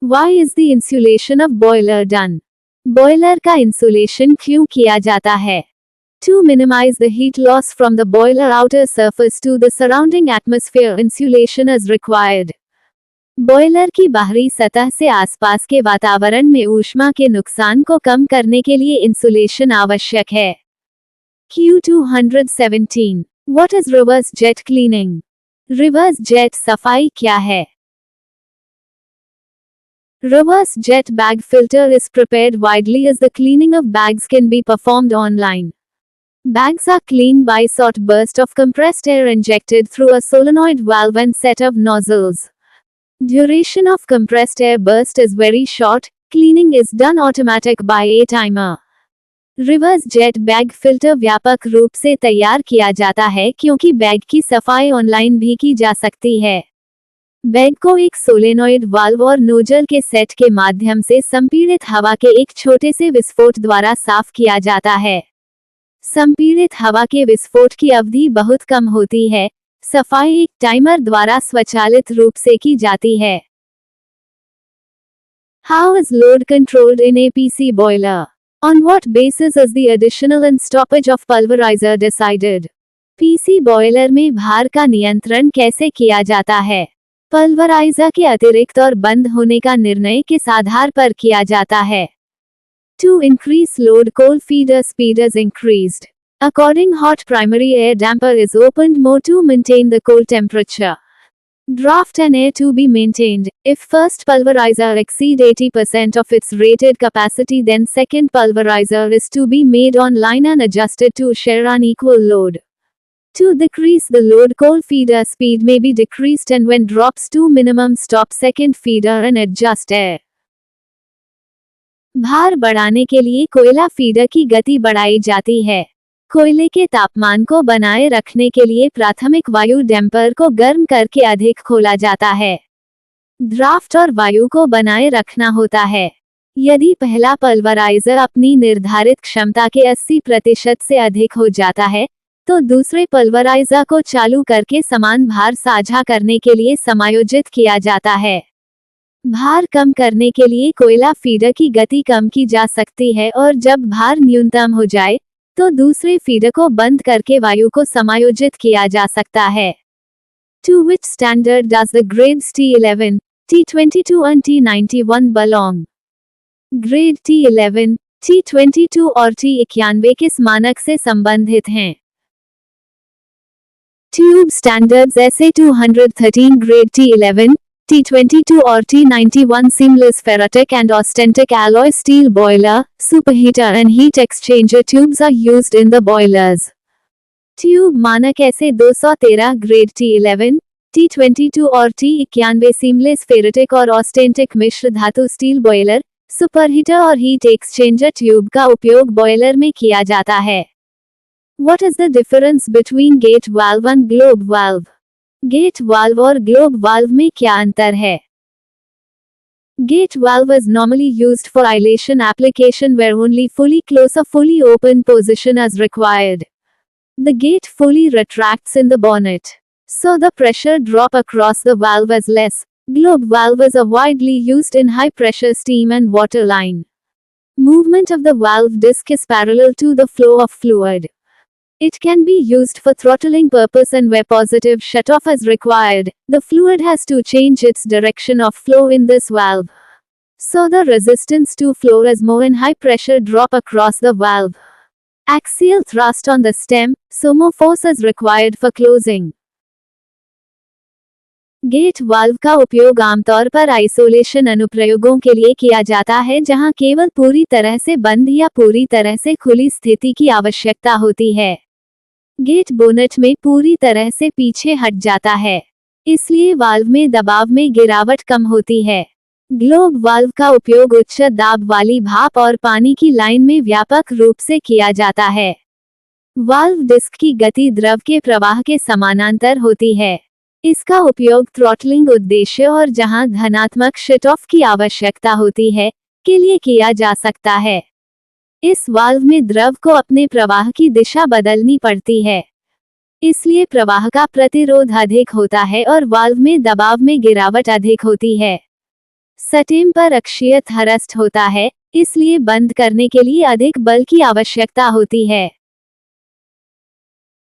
Why is the insulation of boiler done? Boiler का insulation क्यों किया जाता है? To minimize the heat loss from the boiler outer surface to the surrounding atmosphere, insulation is required. Boiler की बाहरी सतह से आसपास के वातावरण में ऊष्मा के नुकसान को कम करने के लिए इंसुलेशन आवश्यक है। Q217 What is reverse jet cleaning? Reverse jet सफाई क्या है? Reverse jet bag filter is prepared widely as the cleaning of bags can be performed online. Bags are cleaned by short burst of compressed air injected through a solenoid valve and set of nozzles. Duration of compressed air burst is very short. Cleaning is done automatic by a timer. Reverse jet bag filter व्यापक रूप से तैयार किया जाता है क्योंकि bag की सफाई ऑनलाइन भी की जा सकती है। बैग को एक सोलेनॉइड वाल्व और नोजल के सेट के माध्यम से संपीड़ित हवा के एक छोटे से विस्फोट द्वारा साफ किया जाता है। संपीड़ित हवा के विस्फोट की अवधि बहुत कम होती है। सफाई एक टाइमर द्वारा स्वचालित रूप से की जाती है। How is load controlled in APC boiler? On what basis is the additional and stoppage of pulverizer decided? PC boiler में भार का नियंत्रण कैसे किया जाता है? पल्वराइजर के अतिरिक्त और बंद होने का निर्णय किस आधार पर किया जाता है? To increase load, coal feeder speed is increased. According hot primary air damper is opened more to maintain the coal temperature. Draft and air to be maintained. If first pulverizer exceed 80% of its rated capacity, then second pulverizer is to be made online and adjusted to share an equal load. To decrease the load, coal feeder speed may be decreased and when drops to minimum, stop second feeder and adjust air. भार बढ़ाने के लिए कोयला feeder की गति बढ़ाई जाती है। कोयले के तापमान को बनाए रखने के लिए प्राथमिक वायु डैम्पर को गर्म करके अधिक खोला जाता है। ड्राफ्ट और वायु को बनाए रखना होता है। यदि पहला पल्वराइजर अपनी निर्धारित क्षमता के 80% से अधिक हो जाता है, तो दूसरे पल्वराइजर को चालू करके समान भार साझा करने के लिए समायोजित किया जाता है। भार कम करने के लिए कोयला फीडर की गति कम की जा सकती है और जब भार न्यूनतम हो जाए, तो दूसरे फीडर को बंद करके वायु को समायोजित किया जा सकता है। To which standard does the grades T11, T22 and T91 belong? Grade T11, T22 और T91 किस मानक से संबंधित हैं? Tube standards SA 213 grade T11, T22 or T91 seamless ferritic and austenitic alloy steel boiler, superheater and heat exchanger tubes are used in the boilers. Tube मानक ऐसे 213 grade T11, T22 और T91 seamless ferritic और austenitic मिश्र धातु steel boiler, superheater और heat exchanger tube का उपयोग boiler में किया जाता है। What is the difference between gate valve and globe valve? Gate valve और ग्लोब वाल्व में क्या अंतर है? Gate valve is normally used for aeration application where only fully close or fully open position is required. The gate fully retracts in the bonnet, so the pressure drop across the valve is less. Globe valve is widely used in high pressure steam and water line. Movement of the valve disc is parallel to the flow of fluid. It can be used for throttling purpose and where positive shutoff is required, the fluid has to change its direction of flow in this valve. So the resistance to flow is more in high pressure drop across the valve. Axial thrust on the stem, so more force is required for closing. Gate valve का उपयोग आमतौर पर isolation अनुप्रयोगों के लिए किया जाता है जहां केवल पूरी तरह से बंद या पूरी तरह से खुली स्थिति की आवश्यकता होती है। गेट बोनट में पूरी तरह से पीछे हट जाता है, इसलिए वाल्व में दबाव में गिरावट कम होती है। ग्लोब वाल्व का उपयोग उच्च दाब वाली भाप और पानी की लाइन में व्यापक रूप से किया जाता है। वाल्व डिस्क की गति द्रव के प्रवाह के समानांतर होती है। इसका उपयोग थ्रॉटलिंग उद्देश्य और जहां धनात्मक शट-ऑफ की आवश्यकता होती है, के लिए किया जा सकता है। इस वाल्व में द्रव को अपने प्रवाह की दिशा बदलनी पड़ती है, इसलिए प्रवाह का प्रतिरोध अधिक होता है और वाल्व में दबाव में गिरावट अधिक होती है। स्टेम पर अक्षीय थ्रस्ट होता है, इसलिए बंद करने के लिए अधिक बल की आवश्यकता होती है।